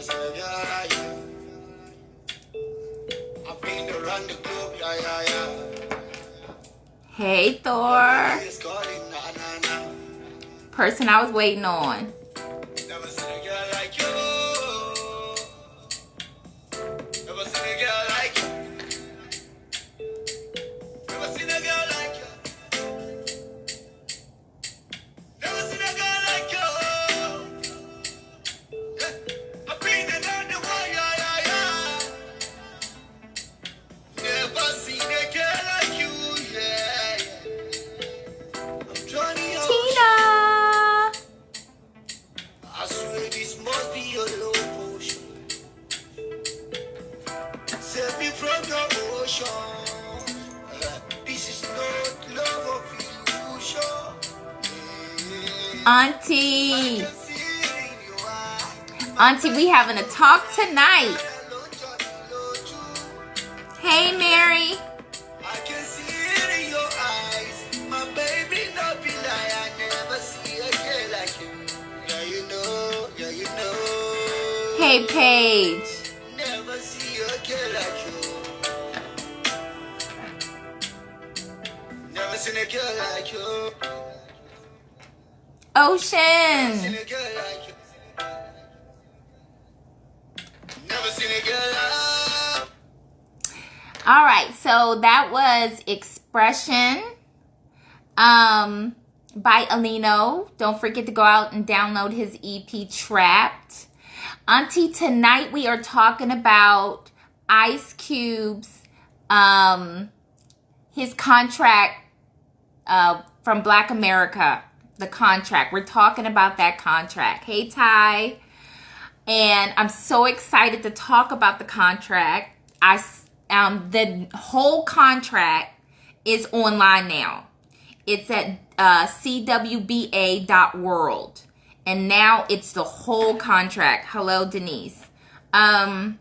seen a girl like you. I've been around the globe, yeah, yeah, yeah. Hey, Thor. It's calling, nah, nah, nah. Person I was waiting on. Never seen a girl like you. Never seen a girl like you. Never seen a girl like you. Never seen a girl like you. Yeah. I've been around the world, yeah, yeah, yeah. Never seen a girl like you, yeah, yeah. I'm Johnny Ocean. Tina. I swear this must be your love potion. Save me from your ocean. This is not love of illusion. Auntie. I can see it in your eye. Auntie, we having a talk tonight. Hey, Mary. I can see it in your eyes. My baby, not be lie. I never see a girl like you. Yeah, you know, yeah, you know. Hey, Paige. Never see a girl like you. Never seen a girl like you. Ocean. Seen a girl like you. Never seen a girl like. All right, so that was Expression by Alino. Don't forget to go out and download his EP Trapped. Auntie, tonight we are talking about Ice Cube's his contract from Black America. The contract. We're talking about that contract. Hey, Ty. And I'm so excited to talk about the contract. The whole contract is online now. It's at cwba.world. And now it's the whole contract. Hello, Denise. And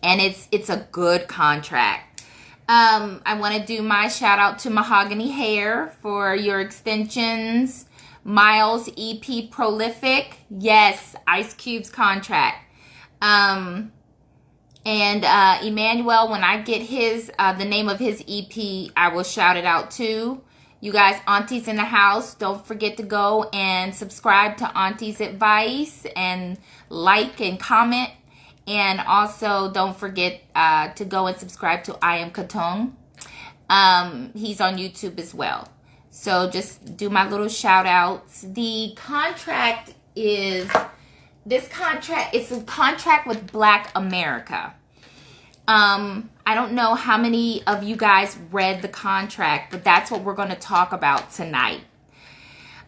it's a good contract. I want to do my shout out to Mahogany Hair for your extensions. Miles EP Prolific. Yes, Ice Cube's contract. And Emmanuel, when I get his the name of his EP, I will shout it out too. You guys, Auntie's in the house. Don't forget to go and subscribe to Auntie's Advice and like and comment. And also, don't forget to go and subscribe to I Am Katong. He's on YouTube as well. So just do my little shout outs. The contract is, it's a contract with Black America. I don't know how many of you guys read the contract, but that's what we're going to talk about tonight.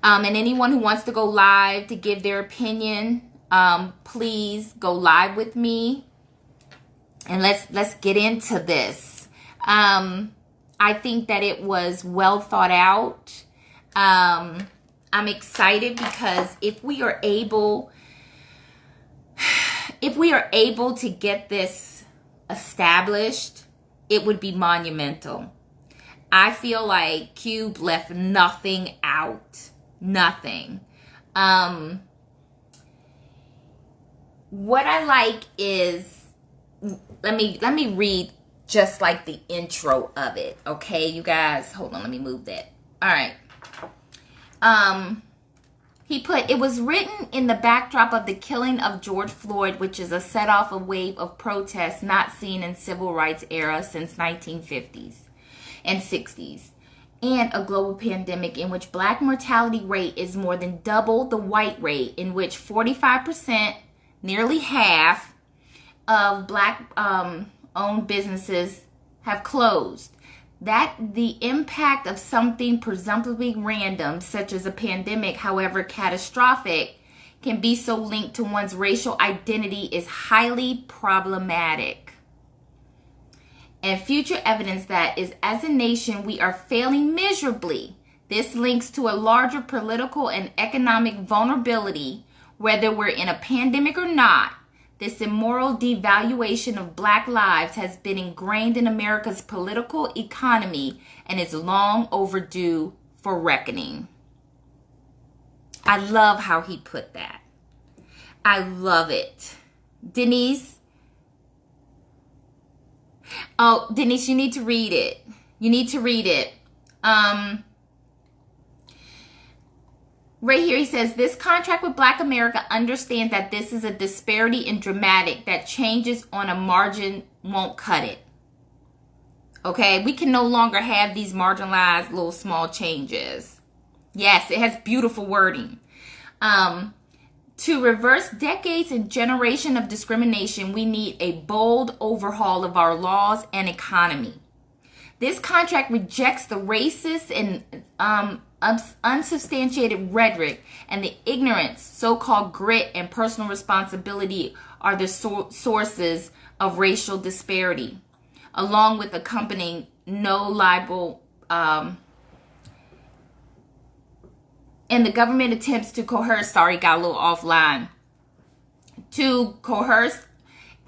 And anyone who wants to go live to give their opinion, please go live with me. And let's get into this. I think that it was well thought out. I'm excited because if we are able to get this established, it would be monumental. I feel like Cube left nothing out. Nothing. What I like is, let me read just like the intro of it. Okay, you guys, hold on, let me move that. All right. He put, it was written in the backdrop of the killing of George Floyd, which is a set off a wave of protests not seen in civil rights era since 1950s and 60s, and a global pandemic in which Black mortality rate is more than double the white rate, in which 45%, nearly half, of Black owned businesses have closed. That the impact of something presumptively random, such as a pandemic, however catastrophic, can be so linked to one's racial identity is highly problematic. And future evidence that is, as a nation, we are failing miserably. This links to a larger political and economic vulnerability, whether we're in a pandemic or not. This immoral devaluation of Black lives has been ingrained in America's political economy and is long overdue for reckoning. I love how he put that. I love it. Denise. Oh, Denise, you need to read it. You need to read it. Right here, he says, this contract with Black America understands that this is a disparity and dramatic that changes on a margin won't cut it. Okay, we can no longer have these marginalized little small changes. Yes, it has beautiful wording. To reverse decades and generation of discrimination, we need a bold overhaul of our laws and economy. This contract rejects the racist and unsubstantiated rhetoric and the ignorance, so-called grit and personal responsibility are the sources of racial disparity, along with accompanying no libel, and the government attempts to coerce, got a little offline, to coerce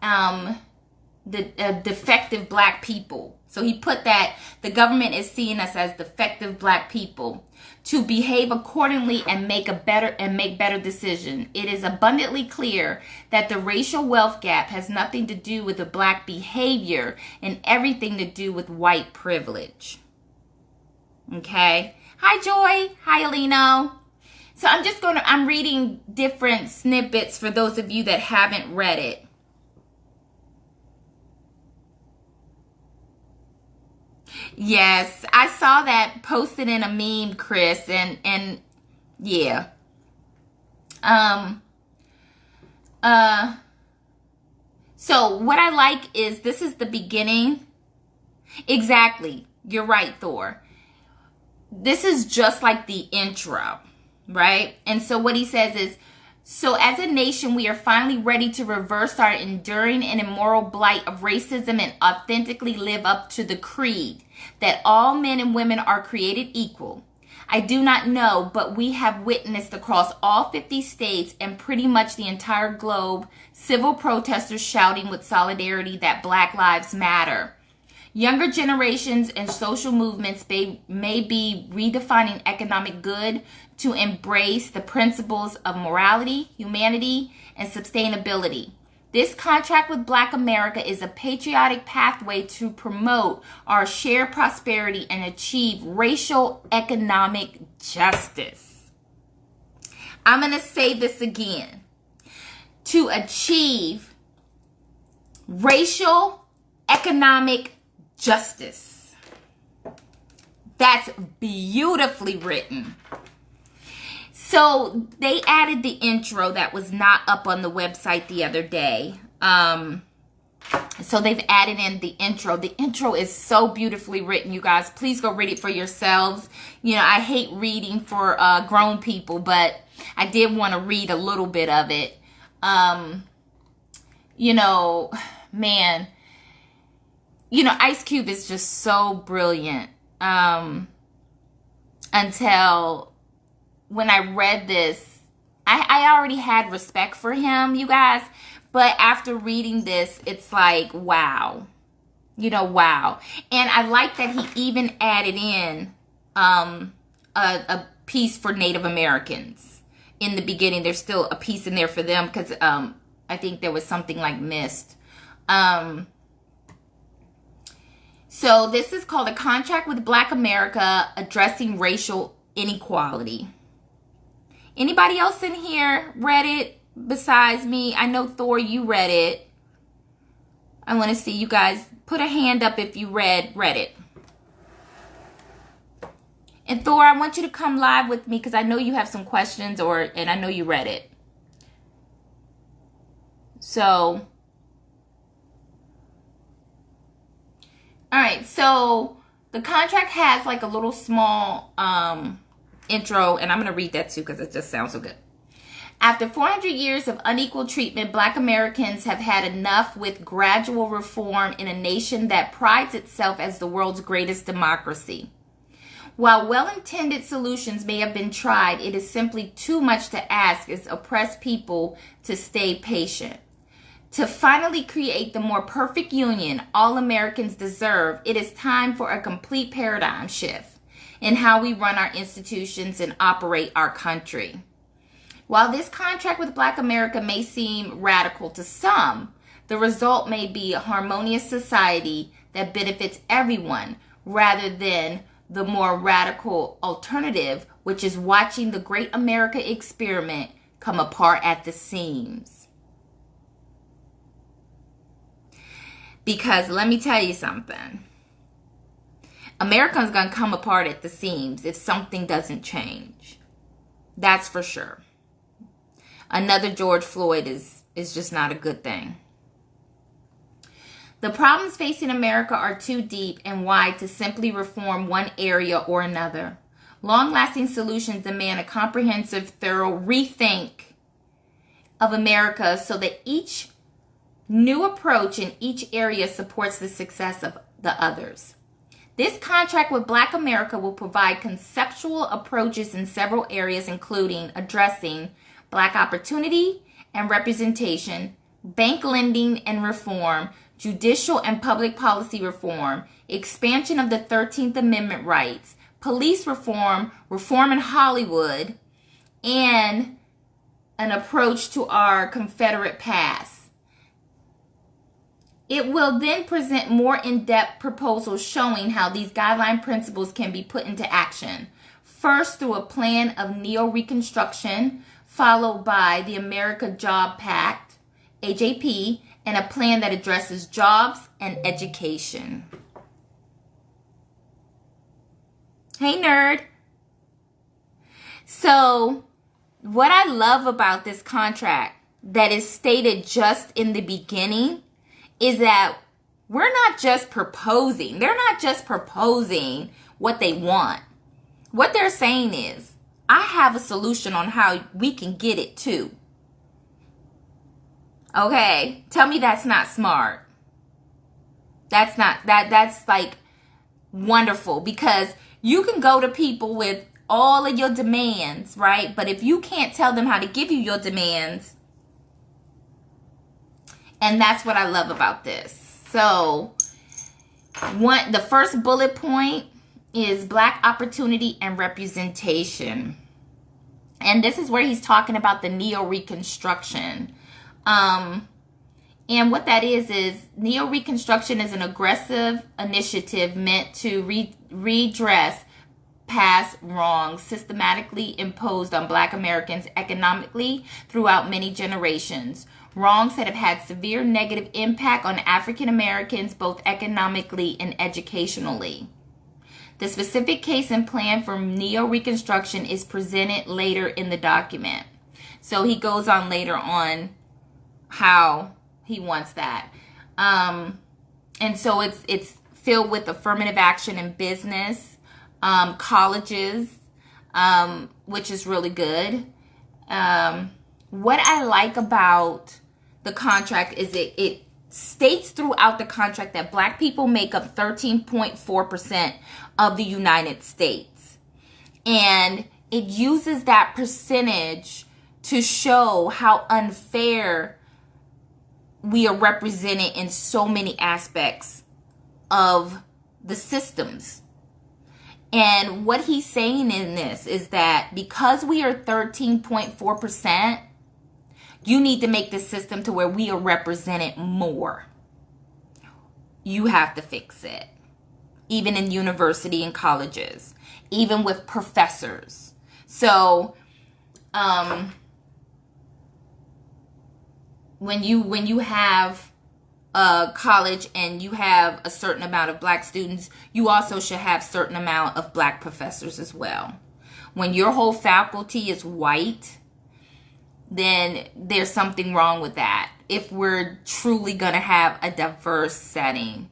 the defective Black people. So he put that the government is seeing us as defective Black people to behave accordingly and make better decisions. It is abundantly clear that the racial wealth gap has nothing to do with the Black behavior and everything to do with white privilege. Okay. Hi, Joy. Hi, Alino. So I'm reading different snippets for those of you that haven't read it. Yes, I saw that posted in a meme, Chris, and yeah. So what I like is this is the beginning. Exactly. You're right, Thor. This is just like the intro, right? And so what he says is, so as a nation, we are finally ready to reverse our enduring and immoral blight of racism and authentically live up to the creed that all men and women are created equal. I do not know, but we have witnessed across all 50 states and pretty much the entire globe, civil protesters shouting with solidarity that Black Lives Matter. Younger generations and social movements may be redefining economic good to embrace the principles of morality, humanity, and sustainability. This contract with Black America is a patriotic pathway to promote our shared prosperity and achieve racial economic justice. I'm going to say this again. To achieve racial economic justice. That's beautifully written. So they added the intro that was not up on the website the other day. So they've added in the intro. The intro is so beautifully written, you guys. Please go read it for yourselves. You know, I hate reading for grown people, but I did want to read a little bit of it. You know, man, you know, Ice Cube is just so brilliant. Until when I read this, I already had respect for him, you guys. But after reading this, it's like, wow. You know, wow. And I like that he even added in a piece for Native Americans in the beginning. There's still a piece in there for them because I think there was something like missed. So this is called A Contract with Black America, Addressing Racial Inequality. Anybody else in here read it besides me? I know, Thor, you read it. I want to see you guys put a hand up if you read it. And Thor, I want you to come live with me because I know you have some questions and I know you read it. So, all right, so the contract has like a little small intro, and I'm going to read that too because it just sounds so good. After 400 years of unequal treatment, Black Americans have had enough with gradual reform in a nation that prides itself as the world's greatest democracy. While well-intended solutions may have been tried, it is simply too much to ask as oppressed people to stay patient. To finally create the more perfect union all Americans deserve, it is time for a complete paradigm shift in how we run our institutions and operate our country. While this contract with Black America may seem radical to some, the result may be a harmonious society that benefits everyone rather than the more radical alternative, which is watching the great America experiment come apart at the seams. Because let me tell you something. America's going to come apart at the seams if something doesn't change. That's for sure. Another George Floyd is just not a good thing. The problems facing America are too deep and wide to simply reform one area or another. Long-lasting solutions demand a comprehensive, thorough rethink of America so that each new approach in each area supports the success of the others. This contract with Black America will provide conceptual approaches in several areas, including addressing Black opportunity and representation, bank lending and reform, judicial and public policy reform, expansion of the 13th Amendment rights, police reform, reform in Hollywood, and an approach to our Confederate past. It will then present more in-depth proposals showing how these guideline principles can be put into action. First, through a plan of neo-reconstruction, followed by the America Job Pact, AJP, and a plan that addresses jobs and education. Hey, nerd. So, what I love about this contract that is stated just in the beginning is that we're not just proposing. They're not just proposing what they want. What they're saying is, I have a solution on how we can get it too. Okay, tell me that's not smart. That's like wonderful, because you can go to people with all of your demands, right? But if you can't tell them how to give you your demands, and that's what I love about this. So, the first bullet point is Black opportunity and representation. And this is where he's talking about the neo-reconstruction. And what that is neo-reconstruction is an aggressive initiative meant to redress past wrongs systematically imposed on Black Americans economically throughout many generations. Wrongs that have had severe negative impact on African Americans both economically and educationally. The specific case and plan for neo-reconstruction is presented later in the document. So he goes on later on how he wants that. And so it's filled with affirmative action in business, colleges, which is really good. What I like about the contract is it states throughout the contract that Black people make up 13.4% of the United States. And it uses that percentage to show how unfair we are represented in so many aspects of the systems. And what he's saying in this is that because we are 13.4%, you need to make the system to where we are represented more. You have to fix it. Even in university and colleges. Even with professors. So, when you have a college and you have a certain amount of Black students, you also should have a certain amount of Black professors as well. When your whole faculty is white, then there's something wrong with that. If we're truly going to have a diverse setting.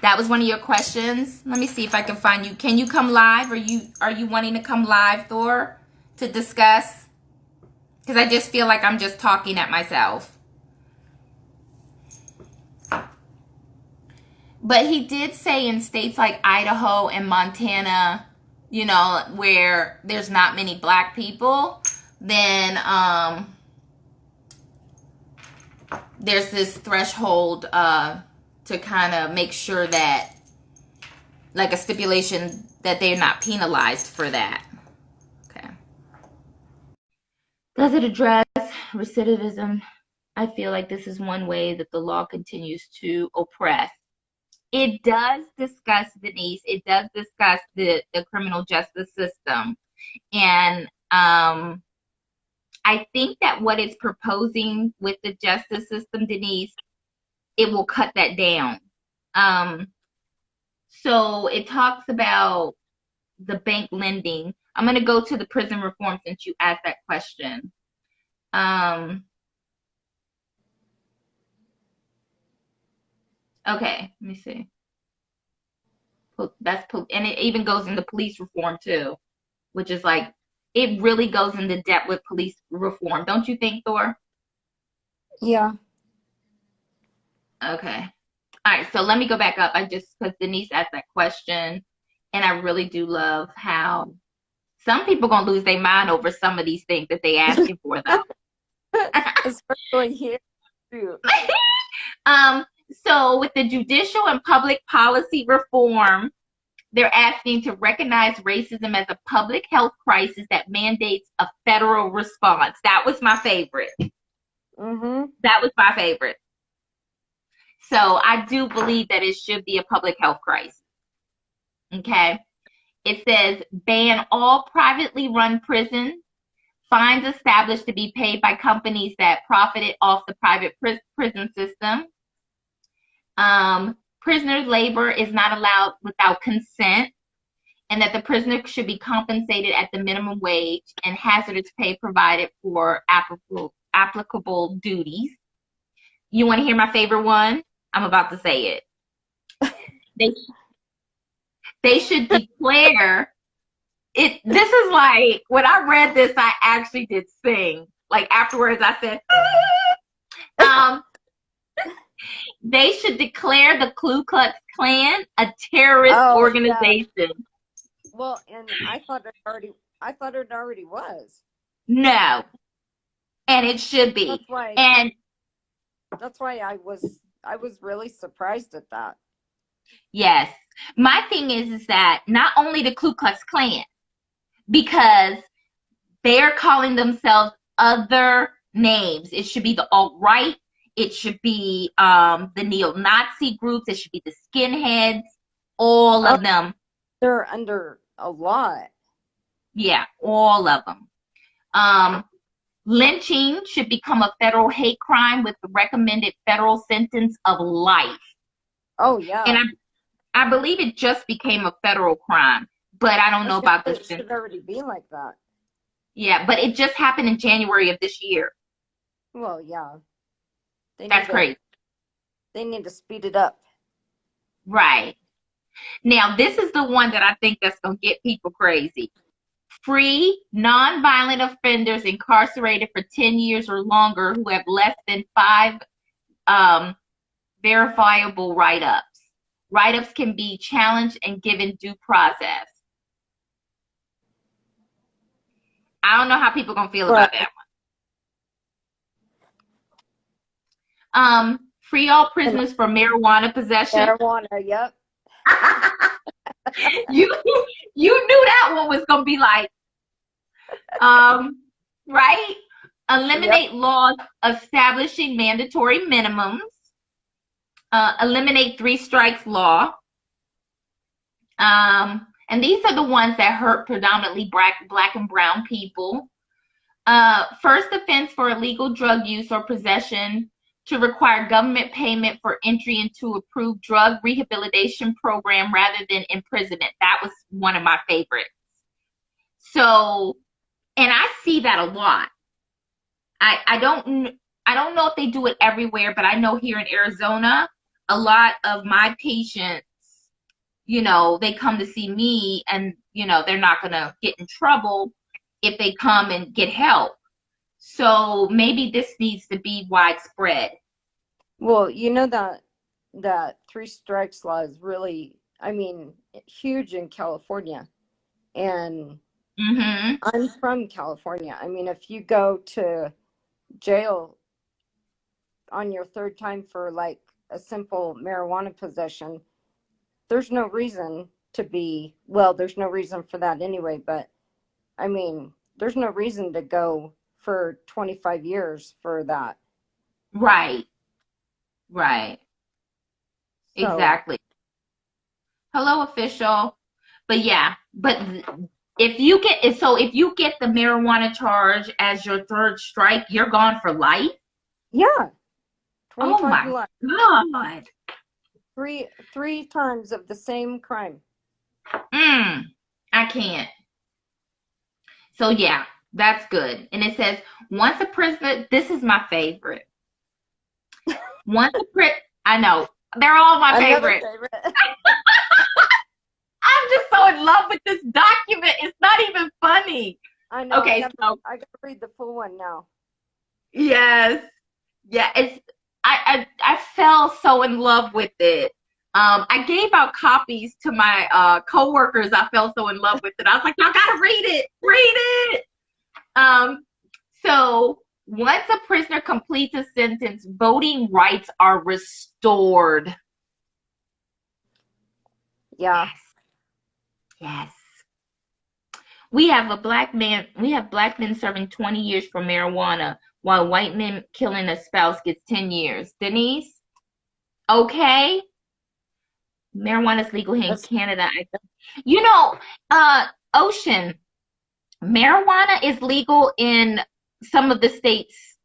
That was one of your questions. Let me see if I can find you. Can you come live? Are you wanting to come live, Thor, to discuss? Because I just feel like I'm just talking at myself. But he did say in states like Idaho and Montana, you know, where there's not many Black people, then there's this threshold to kind of make sure that, like a stipulation that they're not penalized for that. Okay. Does it address recidivism? I feel like this is one way that the law continues to oppress. It does discuss, Denise, it does discuss the criminal justice system. And I think that what it's proposing with the justice system, Denise, it will cut that down. So it talks about the bank lending. I'm going to go to the prison reform since you asked that question. Okay, let me see. And it even goes into police reform too, which is like, it really goes into depth with police reform. Don't you think, Thor? Yeah. Okay. All right, so let me go back up. Because Denise asked that question, and I really do love how some people gonna lose their mind over some of these things that they asking for, though. Especially here too. So with the judicial and public policy reform, they're asking to recognize racism as a public health crisis that mandates a federal response. That was my favorite. Mm-hmm. That was my favorite. So I do believe that it should be a public health crisis. Okay. It says ban all privately run prisons, fines established to be paid by companies that profited off the private prison system. Prisoner labor is not allowed without consent, and that the prisoner should be compensated at the minimum wage and hazardous pay provided for applicable duties. You want to hear my favorite one? I'm about to say it. They should declare it. This is like, when I read this, I actually did sing. Like afterwards, I said, they should declare the Ku Klux Klan a terrorist organization. Yeah. Well, and I thought it already was. No, and it should be. That's why I was really surprised at that. Yes, my thing is that not only the Ku Klux Klan, because they're calling themselves other names. It should be the alt-right. It should be the neo-Nazi groups. It should be the skinheads. All of them. They're under a lot. Yeah, all of them. Lynching should become a federal hate crime with the recommended federal sentence of life. Oh, yeah. And I believe it just became a federal crime, but I don't know about this. It should already be like that. Yeah, but it just happened in January of this year. Well, yeah. That's crazy. They need to speed it up. Right. Now, this is the one that I think that's going to get people crazy. Free non-violent offenders incarcerated for 10 years or longer who have less than 5 verifiable write-ups. Write-ups can be challenged and given due process. I don't know how people are going to feel about that one. Free all prisoners for marijuana possession. Marijuana, yep. You knew that one was going to be like, right? Eliminate laws establishing mandatory minimums. Eliminate 3 strikes law. And these are the ones that hurt predominantly black and brown people. First offense for illegal drug use or possession to require government payment for entry into approved drug rehabilitation program rather than imprisonment. That was one of my favorites. So, and I see that a lot. I don't know if they do it everywhere, but I know here in Arizona, a lot of my patients, you know, they come to see me and, you know, they're not going to get in trouble if they come and get help. So maybe this needs to be widespread. Well, you know that 3 strikes law is really, I mean, huge in California. And I'm from California. I mean, if you go to jail on your 3rd time for like a simple marijuana possession, there's no reason to be, well, there's no reason for that anyway, but I mean, there's no reason to go for 25 years for that. Right. Right. So Exactly. Hello, official. But yeah, but if you get the marijuana charge as your third strike, you're gone for life. yeah, Oh 25 to my life. God. Three times of the same crime. I can't. So yeah, that's good. And it says once a prisoner, this is my favorite. Once a I know they're all my Another favorite. favorite. I'm just so in love with this document. It's not even funny. I know. Okay, I gotta read the full one now. Yes. Yeah, I fell so in love with it. I gave out copies to my coworkers. I fell so in love with it. I was like, y'all gotta read it. Read it. So once a prisoner completes a sentence, voting rights are restored. Yeah. Yes. We have black men serving 20 years for marijuana, while white men killing a spouse gets 10 years. Denise? Okay. Marijuana is legal here in Canada. Ocean, marijuana is legal in some of the states.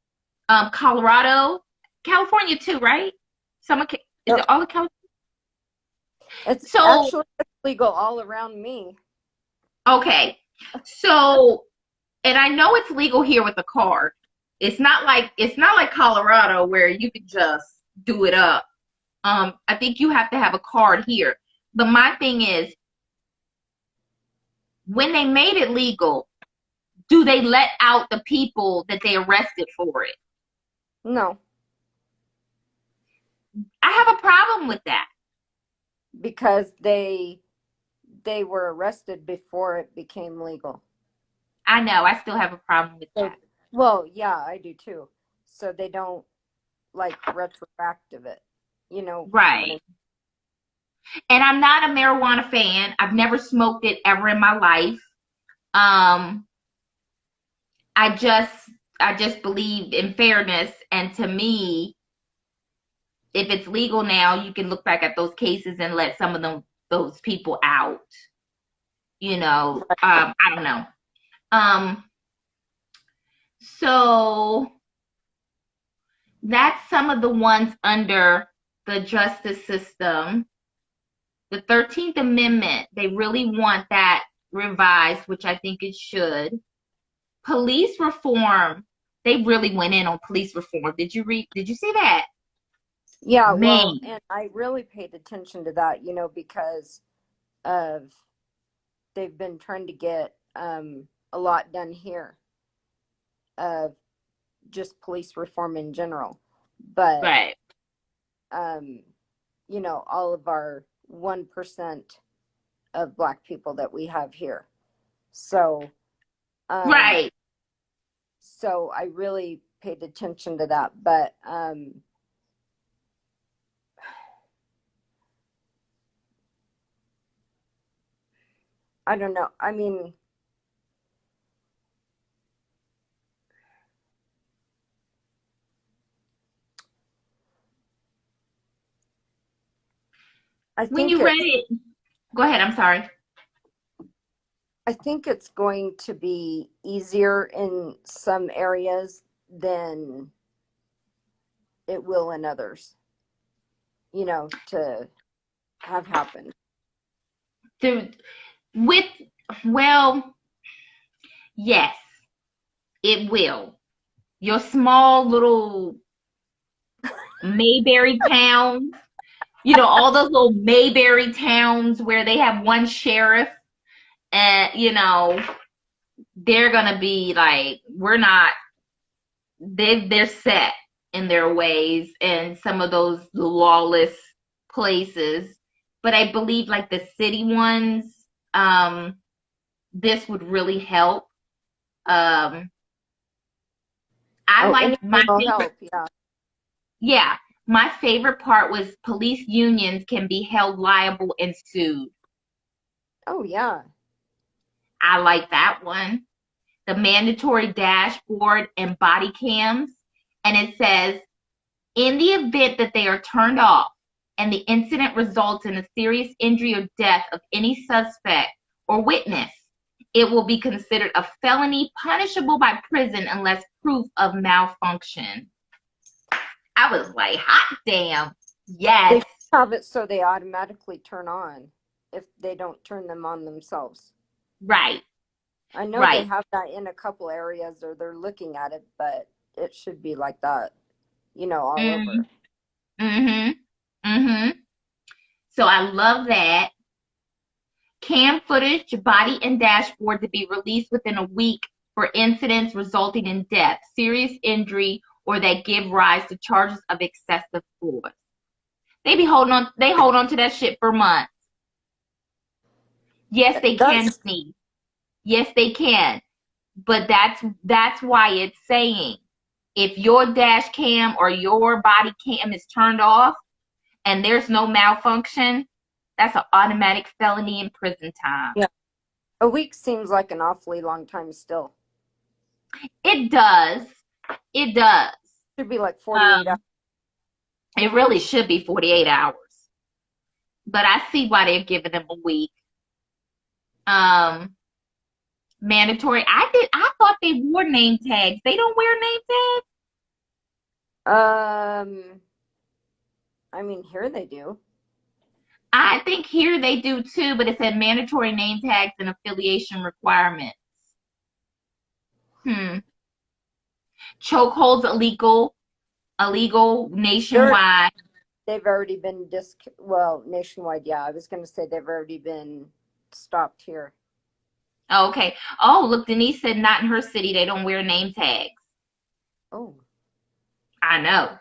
Colorado, California too, right? Is it all of California? It's actually legal all around me. Okay. So, and I know it's legal here with a card. It's not like Colorado where you can just do it up. I think you have to have a card here. But my thing is, when they made it legal, do they let out the people that they arrested for it? No. I have a problem with that. Because they were arrested before it became legal. I know. I still have a problem with that. Well, yeah, I do too. So they don't like retroactive it, Right. And I'm not a marijuana fan. I've never smoked it ever in my life. I just believe in fairness, and to me, if it's legal now, you can look back at those cases and let some of those people out. I don't know. So that's some of the ones under the justice system. The 13th Amendment, they really want that revised, which I think it should. Police reform, they really went in on police reform. Did you see that? Yeah, Man. well, and I really paid attention to that, because of they've been trying to get a lot done here of just police reform in general. But right. All of our 1% of Black people that we have here. So right. So I really paid attention to that. But I don't know. I mean, when you read it, go ahead. I'm sorry. I think it's going to be easier in some areas than it will in others, to have happened. Yes, it will. Your small little Mayberry towns, all those little Mayberry towns where they have one sheriff, and they're gonna be like, they're set in their ways in some of those lawless places. But I believe like the city ones, this would really help. My favorite, yeah, my favorite part was police unions can be held liable and sued. Oh yeah, I like that one. the mandatory dashboard and body cams. And it says, in the event that they are turned off and the incident results in a serious injury or death of any suspect or witness, it will be considered a felony punishable by prison unless proof of malfunction. I was like, hot damn. Yes. They have it so they automatically turn on if they don't turn them on themselves. Right. I know they have that in a couple areas, or they're looking at it, but it should be like that, you know, all over. So I love that. Cam footage, body, and dashboard to be released within a week for incidents resulting in death, serious injury, or that give rise to charges of excessive force. They hold on to that shit for months. Yes, they can sneeze. Yes, they can. But that's why it's saying, if your dash cam or your body cam is turned off and there's no malfunction, that's an automatic felony in prison time. Yeah. A week seems like an awfully long time still. It does. It does. Should be like 48 hours. It really should be 48 hours. But I see why they're giving them a week. Mandatory. I thought they wore name tags. They don't wear name tags? I mean, here they do. I think here they do too, but it said mandatory name tags and affiliation requirements. Chokeholds illegal nationwide. They've already been nationwide. Yeah, I was going to say they've already been stopped here. Oh, okay. Oh, look, Denise said not in her city. They don't wear name tags. Oh. I know.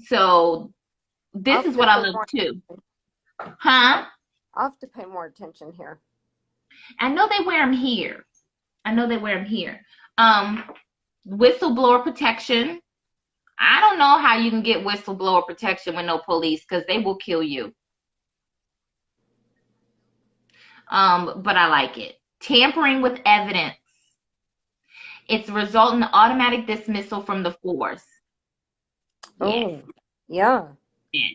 So this is what I love too. Huh? I'll have to pay more attention here. I know they wear them here. Whistleblower protection. I don't know how you can get whistleblower protection with no police, because they will kill you. But I like it. Tampering with evidence. It's result in automatic dismissal from the force. Oh, yeah. Yes.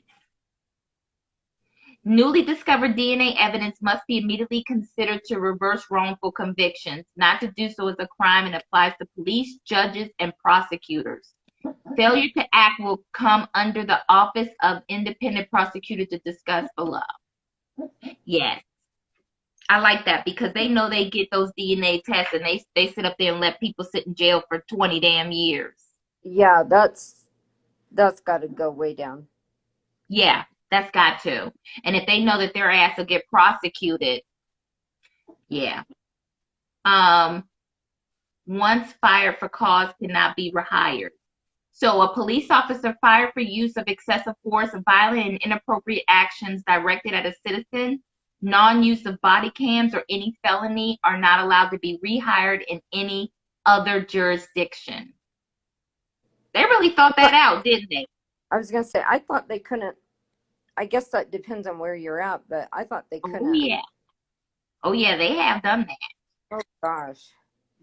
Newly discovered DNA evidence must be immediately considered to reverse wrongful convictions. Not to do so is a crime and applies to police, judges, and prosecutors. Failure to act will come under the Office of Independent Prosecutor to discuss below. Yes. I like that, because they know they get those DNA tests and they sit up there and let people sit in jail for 20 damn years. Yeah, that's got to go way down. Yeah, that's got to. And if they know that their ass will get prosecuted, yeah. Once fired for cause cannot be rehired. So a police officer fired for use of excessive force, violent and inappropriate actions directed at a citizen, non-use of body cams, or any felony are not allowed to be rehired in any other jurisdiction. They really thought that out, didn't they? I was going to say, I thought they couldn't. I guess that depends on where you're at, but I thought they couldn't. Oh, yeah, they have done that. Oh, gosh.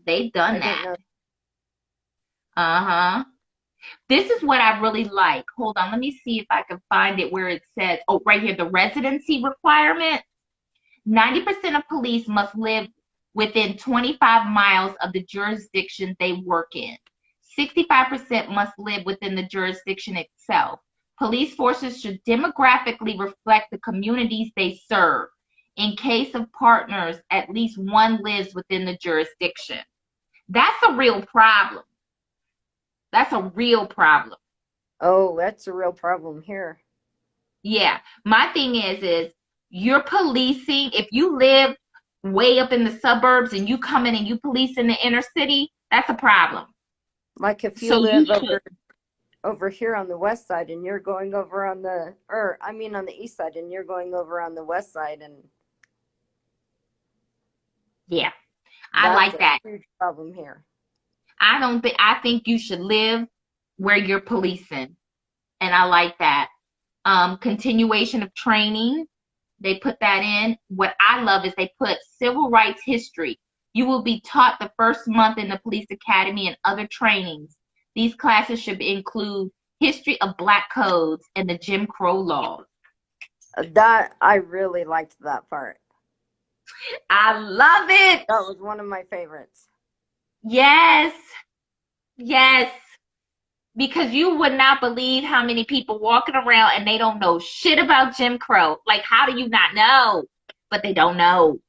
They've done that. Uh-huh. This is what I really like. Hold on, let me see if I can find it where it says, oh, right here, the residency requirement. 90% of police must live within 25 miles of the jurisdiction they work in. 65% must live within the jurisdiction itself. Police forces should demographically reflect the communities they serve. In case of partners, at least one lives within the jurisdiction. That's a real problem. That's a real problem. Oh, that's a real problem here. Yeah. My thing is you're policing. If you live way up in the suburbs and you come in and you police in the inner city, that's a problem. Like if you live over here on the west side and you're going over on the east side and you're going over on the west side, and yeah, I like that. Huge problem here. I think you should live where you're policing, and I like that. Continuation of training, they put that in. What I love is they put civil rights history. You will be taught the first month in the police academy and other trainings. These classes should include history of black codes and the Jim Crow laws. That, I really liked that part. I love it. That was one of my favorites. Yes. Yes. Because you would not believe how many people walking around and they don't know shit about Jim Crow. Like, how do you not know? But they don't know.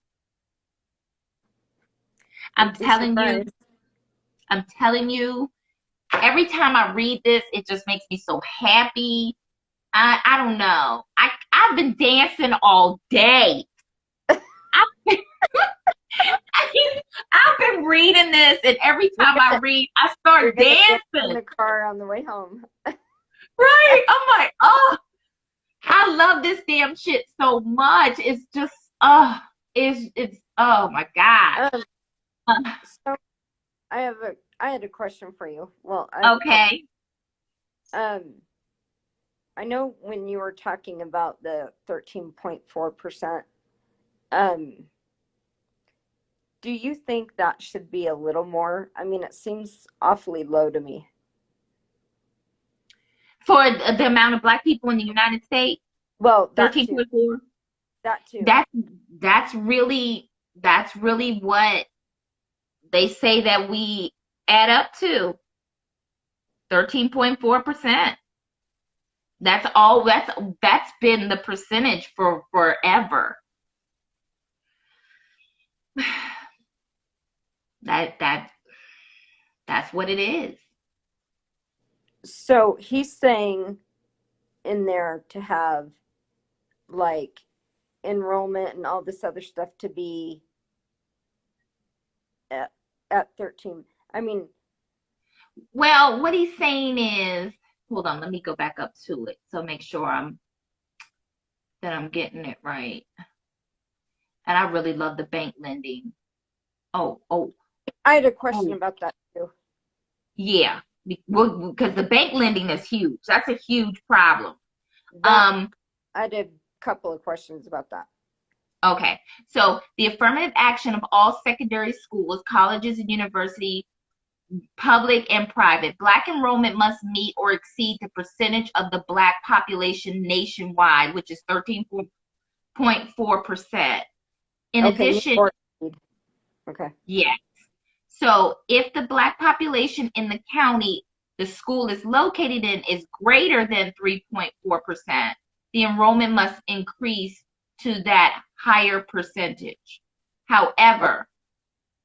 I'm telling you, every time I read this, it just makes me so happy. I don't know. I've been dancing all day. I've been reading this, and every time I read, I start dancing. In the car on the way home. Right? I'm like, oh, I love this damn shit so much. It's just, it's oh my God. So I had a question for you. Well, okay. I know when you were talking about the 13.4%, do you think that should be a little more? I mean, it seems awfully low to me. For the amount of black people in the United States? Well, 13.4? That too. That's really what they say that we add up to. 13.4%. That's been the percentage for forever. That's what it is. So he's saying in there to have like enrollment and all this other stuff to be at 13. I mean, well, what he's saying is, hold on, let me go back up to it so make sure I'm getting it right. And I really love the bank lending. Oh. I had a question about that too. Yeah, because the bank lending is huge. That's a huge problem. I had a couple of questions about that. Okay, so the affirmative action of all secondary schools, colleges, and universities, public and private. Black enrollment must meet or exceed the percentage of the black population nationwide, which is 13.4%. In addition, okay. Yes. So if the black population in the county the school is located in is greater than 3.4%, the enrollment must increase to that higher percentage. However,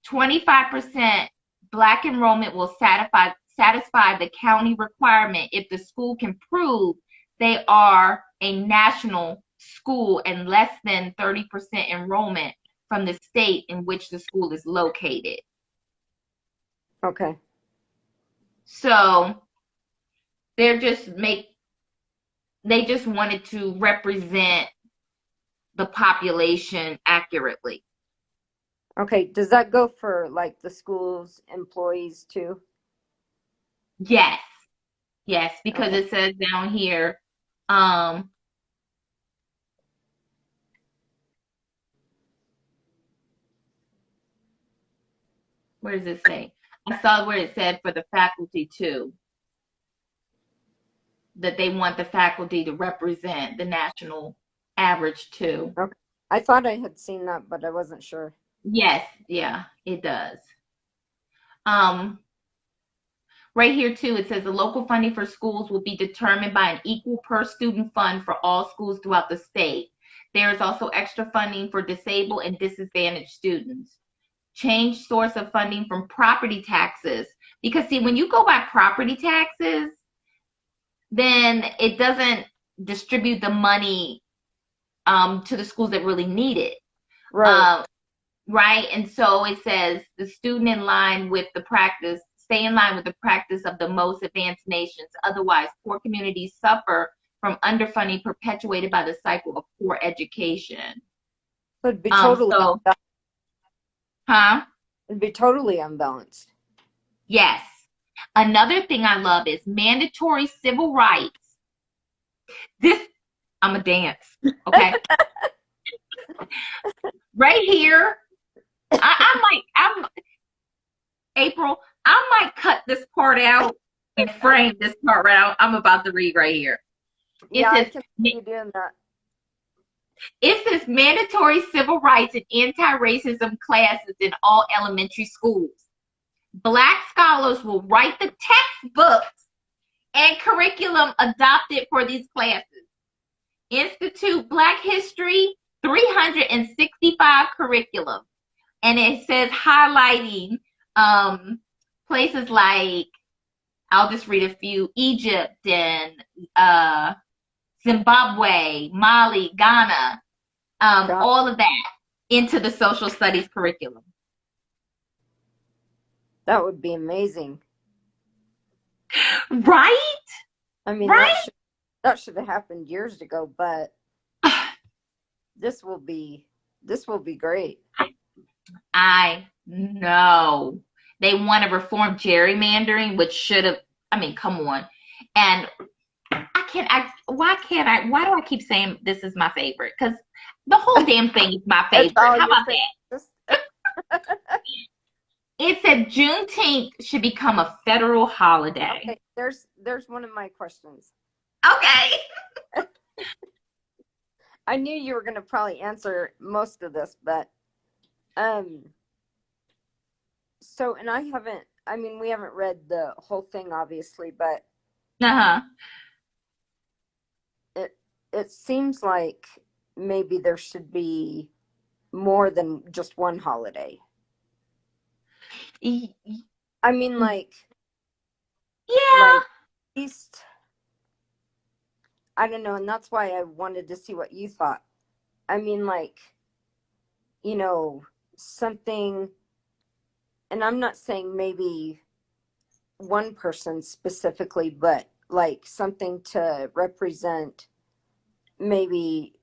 25% black enrollment will satisfy the county requirement if the school can prove they are a national school and less than 30% enrollment from the state in which the school is located. Okay. So they just wanted to represent the population accurately. Okay. Does that go for like the school's employees too? Yes, because it says down here, where does it say? I saw where it said for the faculty too, that they want the faculty to represent the national average too. Okay. I thought I had seen that, but I wasn't sure. Yes, yeah, it does. Right here too, it says the local funding for schools will be determined by an equal per student fund for all schools throughout the state. There is also extra funding for disabled and disadvantaged students. Change source of funding from property taxes, because see, when you go by property taxes, then it doesn't distribute the money to the schools that really need it. Right. Right. And so it says the student in line with the practice, stay in line with the practice of the most advanced nations. Otherwise, poor communities suffer from underfunding perpetuated by the cycle of poor education. So it'd be totally It'd be totally unbalanced. Yes. Another thing I love is mandatory civil rights. I'm a dance. Okay. Right here, I'm April. I might cut this part out and frame this part right out. I'm about to read right here. It Yeah, I says can see you doing that. it says mandatory civil rights and anti-racism classes in all elementary schools. Black scholars will write the textbooks and curriculum adopted for these classes. Institute Black History 365 curriculum. And it says highlighting places like, I'll just read a few, Egypt and Zimbabwe, Mali, Ghana, all of that into the social studies curriculum. That would be amazing. Right? I mean, right? that should have happened years ago, but this will be great. I know. They want to reform gerrymandering, which should have, I mean, come on. And why do I keep saying this is my favorite? Because the whole damn thing is my favorite. How about that? It said Juneteenth should become a federal holiday. Okay, there's one of my questions. Okay. I knew you were going to probably answer most of this, but so, and we haven't read the whole thing, obviously, but it seems like maybe there should be more than just one holiday. I mean, like, yeah, like East. I don't know, and that's why I wanted to see what you thought. I mean, like, you know, something, and I'm not saying maybe one person specifically, but like something to represent maybe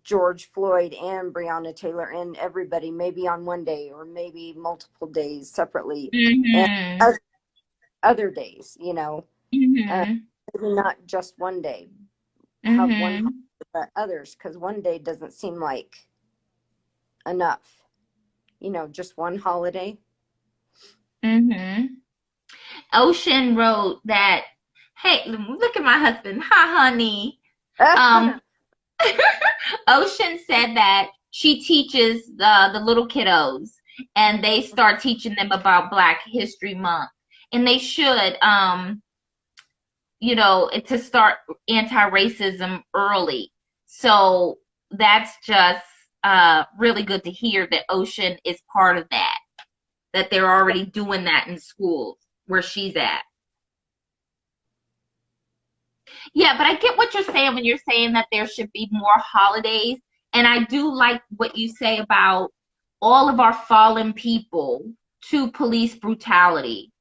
George Floyd and Breonna Taylor and everybody, maybe on one day or maybe multiple days separately, and other days, you know, maybe not just one day, have one, but others, because one day doesn't seem like enough, you know, just one holiday. Ocean wrote that, hey, look at my husband. Hi, honey. Ocean said that she teaches the little kiddos, and they start teaching them about Black History Month, and they should, you know, to start anti-racism early. So that's just really good to hear that Ocean is part of that they're already doing that in schools where she's at. Yeah, but I get what you're saying when you're saying that there should be more holidays. And I do like what you say about all of our fallen people to police brutality.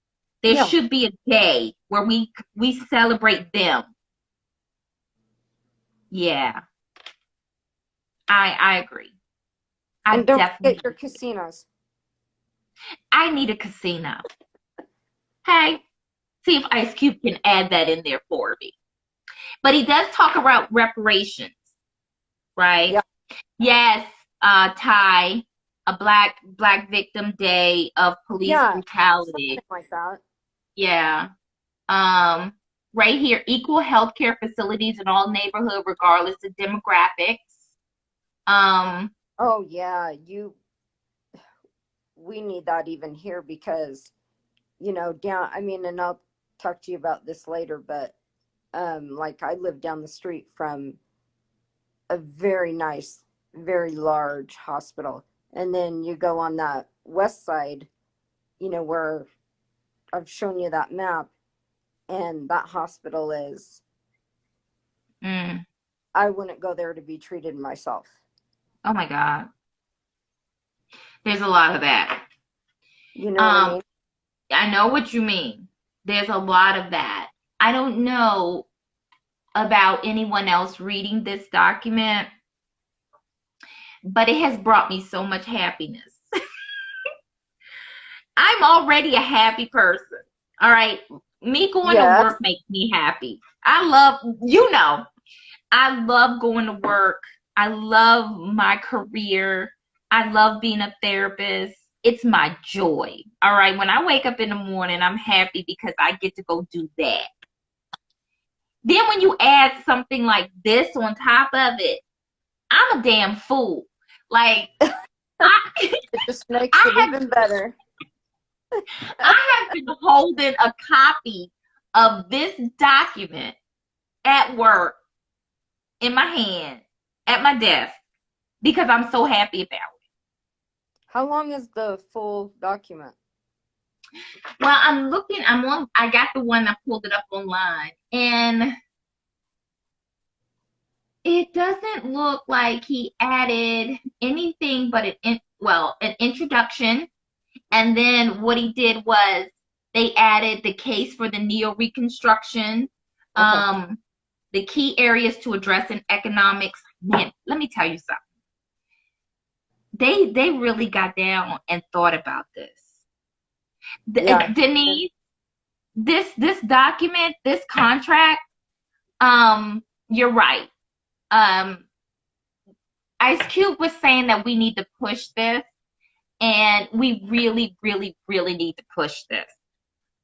There should be a day where we celebrate them. Yeah. I agree. And don't forget your casinos. I need a casino. Hey, see if Ice Cube can add that in there for me. But he does talk about reparations, right? Yep. Yes, Ty, a Black Victim Day of police brutality. Something like that. Yeah. Right here, equal healthcare facilities in all neighborhoods, regardless of demographics. Oh yeah, we need that even here because, you know, and I'll talk to you about this later, but like I live down the street from a very nice, very large hospital. And then you go on that west side, you know, where I've shown you that map, and that hospital is, I wouldn't go there to be treated myself. Oh my God. There's a lot of that. You know what I mean? I know what you mean. There's a lot of that. I don't know about anyone else reading this document, but it has brought me so much happiness. I'm already a happy person. All right. Me going to work makes me happy. I love going to work. I love my career. I love being a therapist. It's my joy. All right. When I wake up in the morning, I'm happy because I get to go do that. Then when you add something like this on top of it, I'm a damn fool. Like It just makes it even better. I have been holding a copy of this document at work in my hand at my desk because I'm so happy about it. How long is the full document? Well, I got the one, I pulled it up online, and it doesn't look like he added anything but an introduction. And then what he did was they added the case for the neo-reconstruction, the key areas to address in economics. Man, let me tell you something. They really got down and thought about this. Yeah. Denise, this document, this contract, you're right. Ice Cube was saying that we need to push this, and we really, really, really need to push this.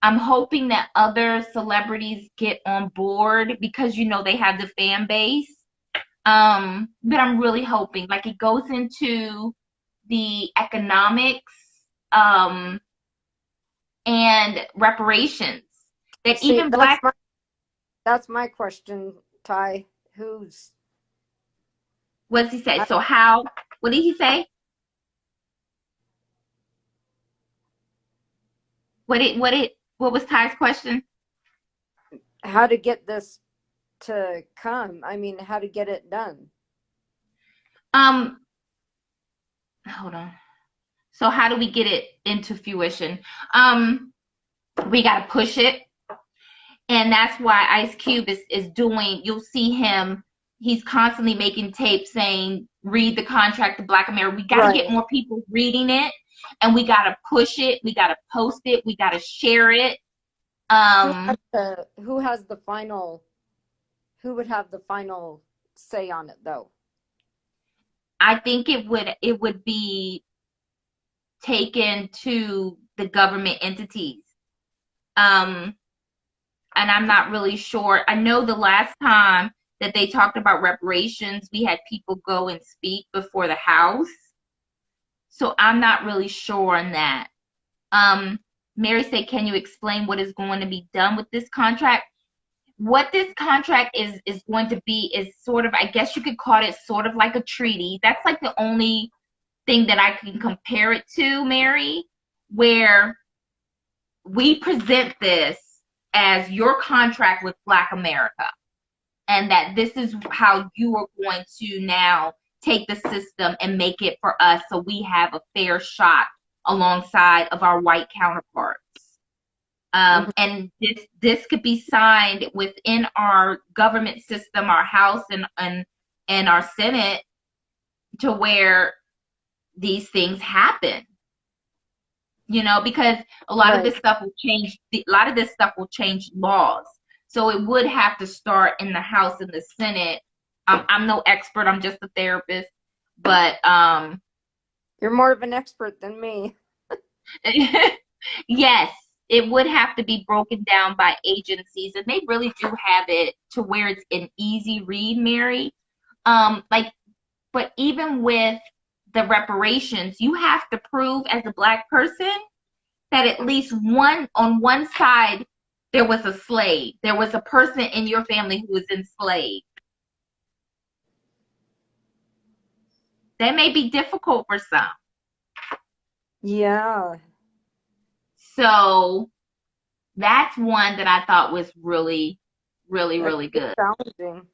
I'm hoping that other celebrities get on board because, you know, they have the fan base. But I'm really hoping, like, it goes into the economics and reparations. That See, even Black. That's my question, Ty. What's he say? So how? What did he say? What was Ty's question? How to get this to come? I mean, how to get it done? Hold on. So how do we get it into fruition? We gotta push it, and that's why Ice Cube is doing. You'll see him. He's constantly making tapes saying, "Read the contract to Black America." We gotta get more people reading it. And we gotta push it. We gotta post it. We gotta share it. Who has the final? Who would have the final say on it, though? I think it would be taken to the government entities. And I'm not really sure. I know the last time that they talked about reparations, we had people go and speak before the House. So I'm not really sure on that. Mary said, can you explain what is going to be done with this contract? What this contract is going to be is sort of, I guess you could call it sort of like a treaty. That's like the only thing that I can compare it to, Mary, where we present this as your contract with Black America, and that this is how you are going to now take the system and make it for us so we have a fair shot alongside of our white counterparts. And this could be signed within our government system, our House and our Senate, to where these things happen. You know, because a lot of this stuff will change. A lot of this stuff will change laws. So it would have to start in the House and the Senate. I'm no expert. I'm just a therapist. But you're more of an expert than me. Yes, it would have to be broken down by agencies, and they really do have it to where it's an easy read, Mary. But even with the reparations, you have to prove as a Black person that at least on one side there was a slave. There was a person in your family who was enslaved. That may be difficult for some. Yeah. So that's one that I thought was really, really, really good. Challenging.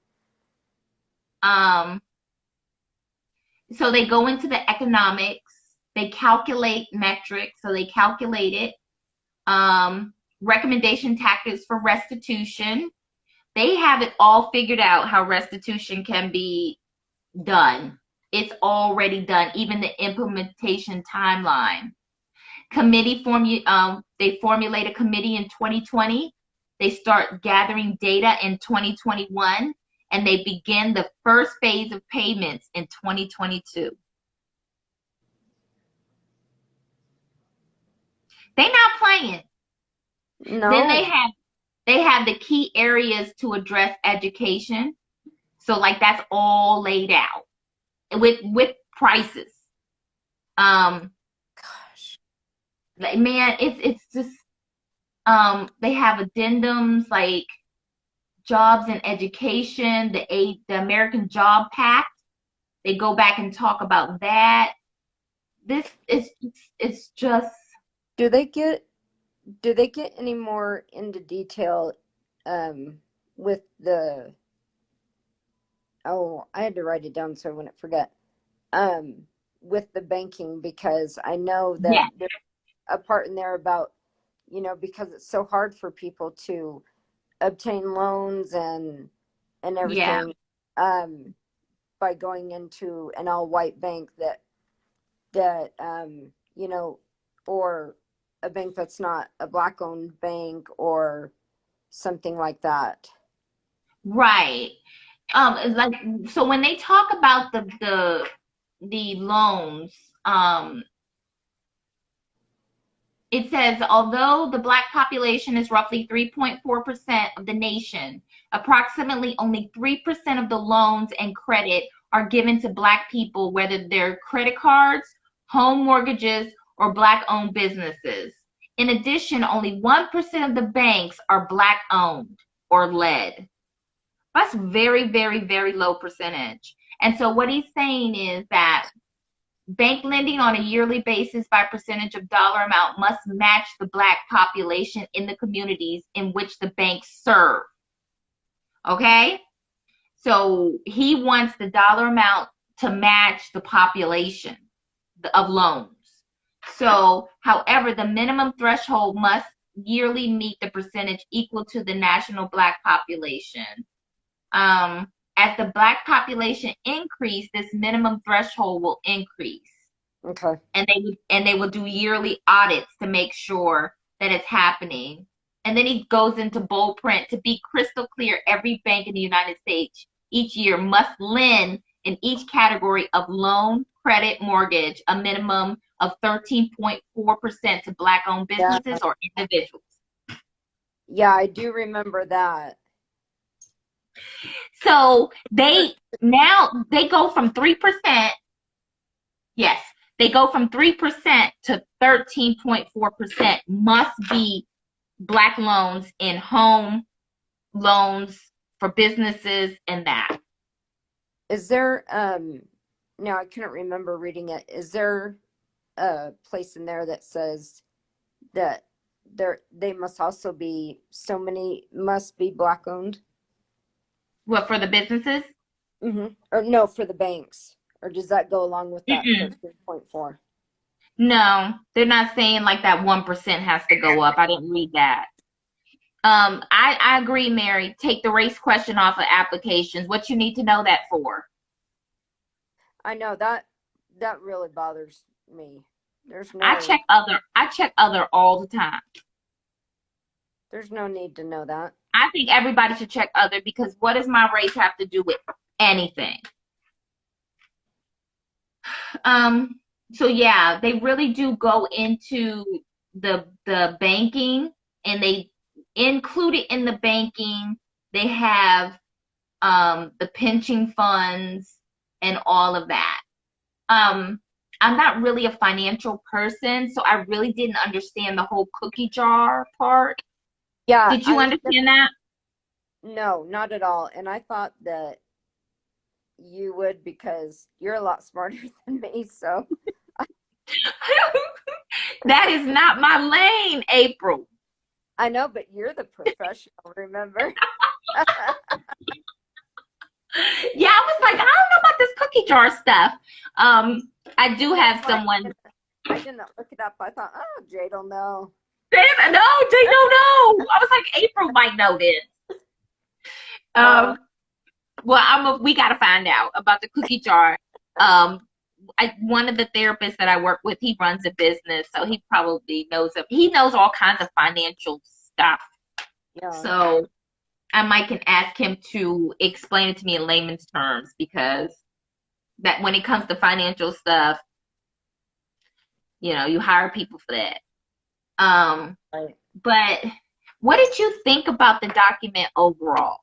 So they go into the economics. They calculate metrics. So they calculate it. Recommendation tactics for restitution. They have it all figured out how restitution can be done. It's already done, even the implementation timeline. They formulate a committee in 2020. They start gathering data in 2021, and they begin the first phase of payments in 2022. They not playing. Then No. they have the key areas to address education. So like that's all laid out with prices. Gosh. Like, man, it's just they have addendums like jobs and education, the American Job Pact. They go back and talk about that. This is it's just Do they get any more into detail with the oh, I had to write it down so I wouldn't forget. With the banking, because I know that yeah, there's a part in there about, because it's so hard for people to obtain loans and yeah, everything, by going into an all white bank that or a bank that's not a black owned bank or something like that. right. It's like so when they talk about the loans, it says, although the Black population is roughly 3.4% of the nation, approximately only 3% of the loans and credit are given to Black people, whether they're credit cards, home mortgages, or Black-owned businesses. In addition, only 1% of the banks are Black-owned or led. That's very, very, very low percentage. And so what he's saying is that bank lending on a yearly basis by percentage of dollar amount must match the Black population in the communities in which the banks serve. Okay? So he wants the dollar amount to match the population of loans. So, however, the minimum threshold must yearly meet the percentage equal to the national Black population. As the Black population increase, this minimum threshold will increase. Okay. And they will do yearly audits to make sure that it's happening. And then he goes into bold print, to be crystal clear, every bank in the United States each year must lend in each category of loan, credit, mortgage, a minimum of 13.4% to Black-owned businesses Yeah. or individuals. Yeah, I do remember that. So they go from 3%. Yes, they go from 3% to 13.4% must be Black loans in home loans for businesses and that. Is there now I couldn't remember reading it. Is there a place in there that says that they must also be so many must be black owned? What, for the businesses? Or no, for the banks? Or does that go along with that Mm-mm. 13.4? No, they're not saying like that 1% has to go up. I didn't read that. I agree, Mary. Take the race question off of applications. What you need to know that for? I know that really bothers me. I check other all the time. There's no need to know that. I think everybody should check other, because what does my race have to do with anything? So yeah, they really do go into the banking, and they include it in the banking. They have the pension funds and all of that. I'm not really a financial person, so I really didn't understand the whole cookie jar part. Yeah. Did you understand that? No, not at all. And I thought that you would, because you're a lot smarter than me. So That is not my lane, April. I know, but you're the professional, remember? Yeah, I was like, I don't know about this cookie jar stuff. I do have someone. I didn't look it up. I thought, oh, Jade will know. No, they don't know. I was like, April might know this. Well, we got to find out about the cookie jar. One of the therapists that I work with, he runs a business, so he probably knows it. He knows all kinds of financial stuff. Yeah. So I might can ask him to explain it to me in layman's terms, because that when it comes to financial stuff, you hire people for that. Um, Right. but what did you think about the document overall?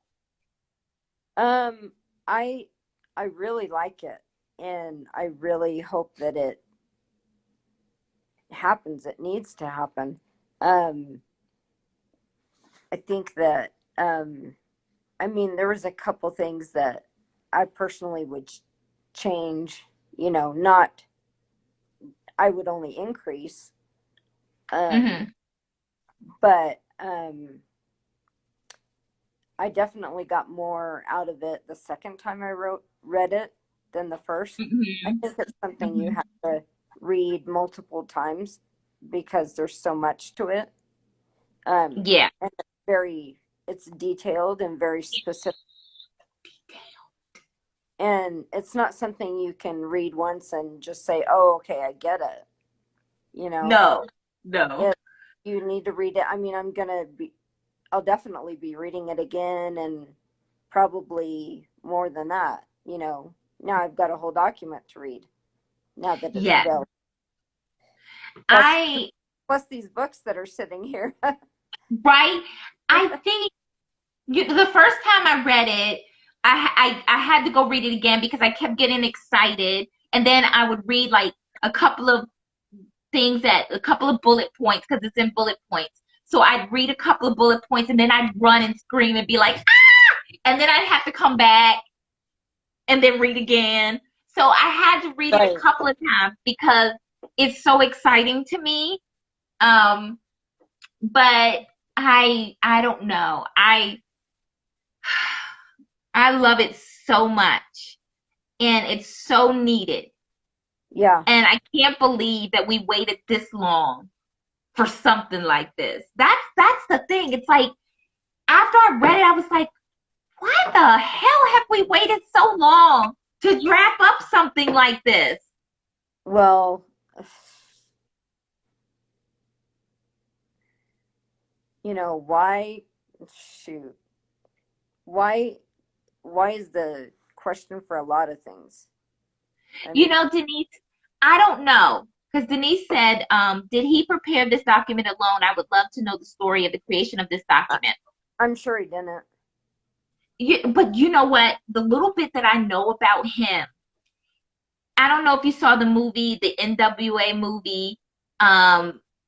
Um, I I really like it, and I really hope that it happens. It needs to happen. Um, I think that I mean there was a couple things that I personally would change. You know, not I would only increase. Mm-hmm. But I definitely got more out of it the second time I read it than the first. I Mm-hmm. think it's something you Mm-hmm. have to read multiple times because there's so much to it. Yeah. And it's detailed and very specific. And it's not something you can read once and just say, "Oh, okay, I get it." You know, No. No. it, you need to read it. I mean, I'll definitely be reading it again and probably more than that. You know, now I've got a whole document to read now that it's Yeah. available. Plus, I plus these books that are sitting here. right. I think the first time I read it, I had to go read it again because I kept getting excited, and then I would read like a couple of a couple of bullet points because it's in bullet points. So I'd read a couple of bullet points, and then I'd run and scream and be like, ah! And then I'd have to come back and then read again. So I had to read it a Right. couple of times because it's so exciting to me. Um, but I don't know. I love it so much, and it's so needed. Yeah. And I can't believe that we waited this long for something like this. That's the thing. It's like after I read it, I was like, why the hell have we waited so long to draft up something like this? Well, you know, shoot, why, why is the question for a lot of things? I You mean, know, Denise, I don't know. Because Denise said, did he prepare this document alone? I would love to know the story of the creation of this I, document. I'm sure he didn't. But you know what? The little bit that I know about him, I don't know if you saw the movie, the NWA movie,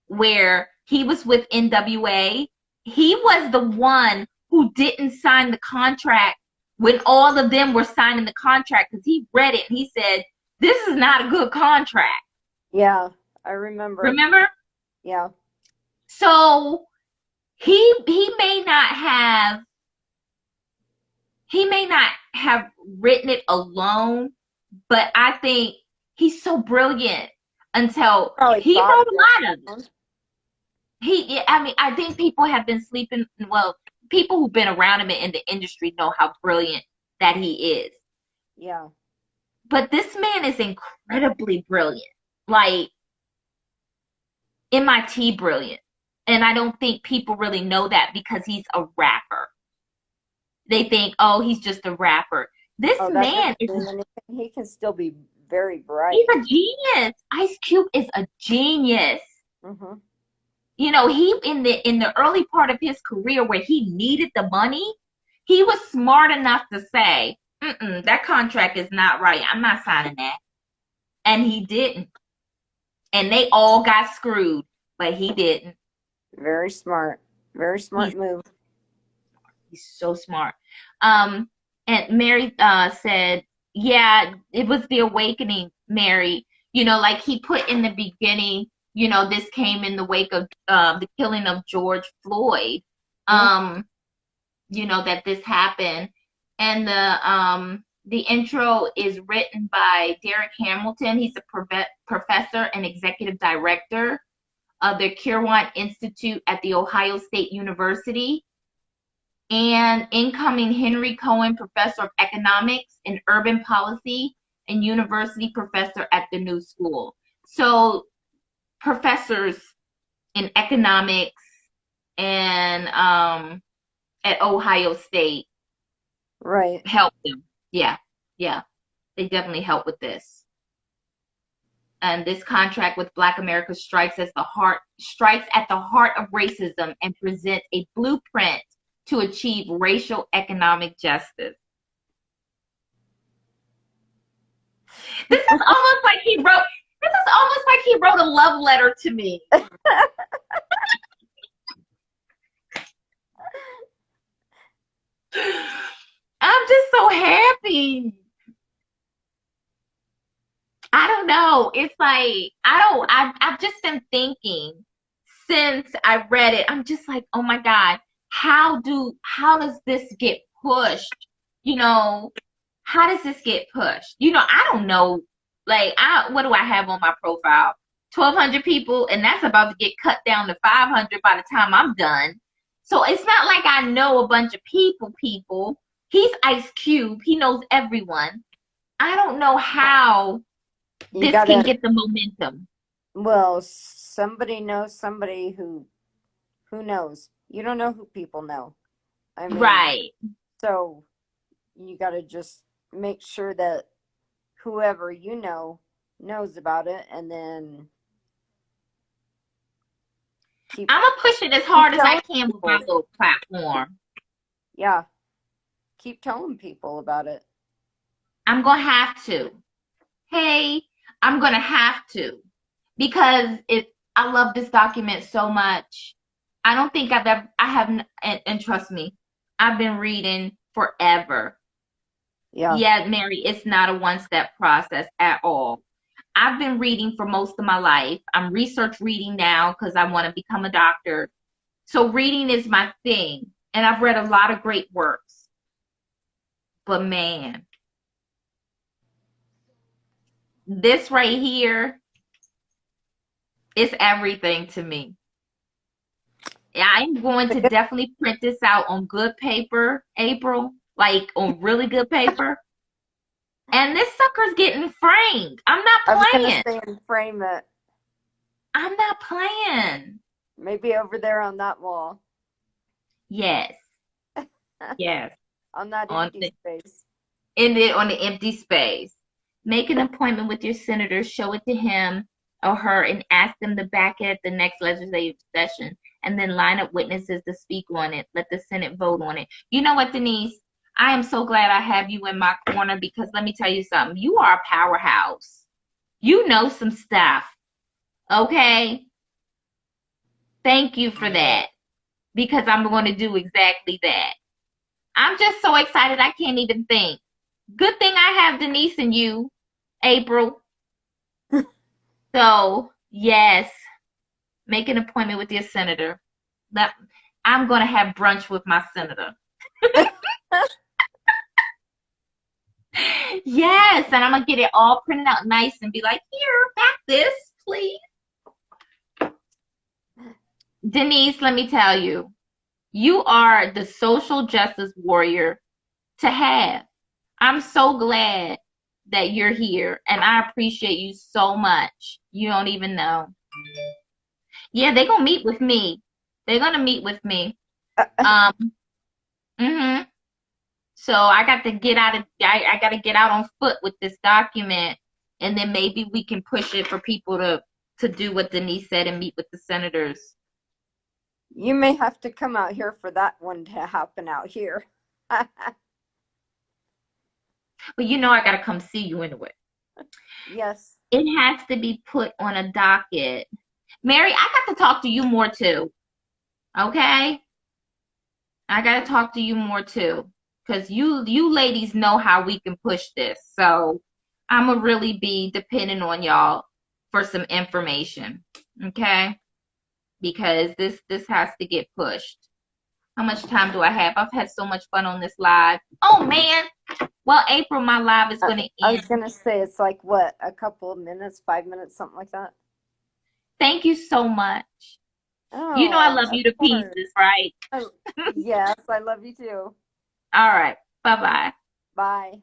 where he was with NWA. He was the one who didn't sign the contract when all of them were signing the contract because he read it and he said, "This is not a good contract." Yeah, I remember. Remember? Yeah. So he may not have he may not have written it alone, but I think he's so brilliant until Probably he thought wrote of a lot of it. it. I mean, I think people have been sleeping. Well, people who've been around him in the industry know how brilliant that he is. Yeah. But this man is incredibly brilliant, like MIT brilliant. And I don't think people really know that because he's a rapper. They think, oh, he's just a rapper. This Oh, that man doesn't is mean anything. He can still be very he's bright. a genius. Ice Cube is a genius. Hmm. You know, he in the early part of his career where he needed the money, he was smart enough to say, that contract is not right. I'm not signing that. And he didn't. And they all got screwed, but he didn't. Very smart. Very He's smart move. he's so smart. Um, and Mary said, yeah, it was the awakening, Mary. You know, like he put in the beginning, you know, this came in the wake of the killing of George Floyd. Mhm. Um, you know, that this happened. And the intro is written by Derek Hamilton. He's a professor and executive director of the Kirwan Institute at the Ohio State University, and incoming Henry Cohen Professor of Economics and Urban Policy and University Professor at the New School. So professors in economics and at Ohio State Right. help them. Yeah, yeah, they definitely help with this. And this contract with Black America strikes at the heart of racism and presents a blueprint to achieve racial economic justice. This is almost like he wrote a love letter to me. I'm just so happy. I don't know. It's like, I've just been thinking since I read it. I'm just like, oh my God, how does this get pushed? You know, how does this get pushed? You know, I don't know. Like, what do I have on my profile? 1,200 people, and that's about to get cut down to 500 by the time I'm done. So it's not like I know a bunch of people. He's Ice Cube. He knows everyone. I don't know how this can get the momentum. Well, somebody knows somebody who knows. You don't know who people know. I mean, right. So you got to just make sure that whoever you know knows about it, and then I'm gonna push it as hard as I can with my little platform. Yeah, keep telling people about it. I'm gonna have to. Hey, I'm gonna have to, because I love this document so much. I don't think and trust me, I've been reading forever. Yeah, Mary, it's not a one-step process at all. I've been reading for most of my life. I'm research reading now because I want to become a doctor. So reading is my thing. And I've read a lot of great works. But man, this right here is everything to me. I'm going to definitely print this out on good paper, April, like on really good paper. And this sucker's getting framed. I'm not playing. I was gonna say frame it. I'm not playing. Maybe over there on that wall. Yes. Yes. On that empty space. On the empty space. Make an appointment with your senator, show it to him or her, and ask them to back it at the next legislative session. And then line up witnesses to speak on it. Let the Senate vote on it. You know what, Denise? I am so glad I have you in my corner, because let me tell you something. You are a powerhouse. You know some stuff. Okay? Thank you for that, because I'm going to do exactly that. I'm just so excited I can't even think. Good thing I have Denise and you, April. So, yes, make an appointment with your senator. I'm going to have brunch with my senator. Yes, and I'm going to get it all printed out nice and be like, here, back this, please. Denise, let me tell you, you are the social justice warrior to have. I'm so glad that you're here, and I appreciate you so much. You don't even know. Yeah, they're going to meet with me. They're going to meet with me. So I got to get out on foot with this document, and then maybe we can push it for people to do what Denise said and meet with the senators. You may have to come out here for that one to happen out here. But you know I got to come see you anyway. Yes. It has to be put on a docket. Mary, I got to talk to you more too. Okay? I got to talk to you more too. Because you ladies know how we can push this. So I'm going to really be depending on y'all for some information. Okay? Because this has to get pushed. How much time do I have? I've had so much fun on this live. Oh, man. Well, April, my live is going to end. I was going to say, it's like, what, a couple of minutes, 5 minutes, something like that? Thank you so much. Oh, you know I love you to pieces, right? Yes, I love you too. All right. Bye-bye. Bye.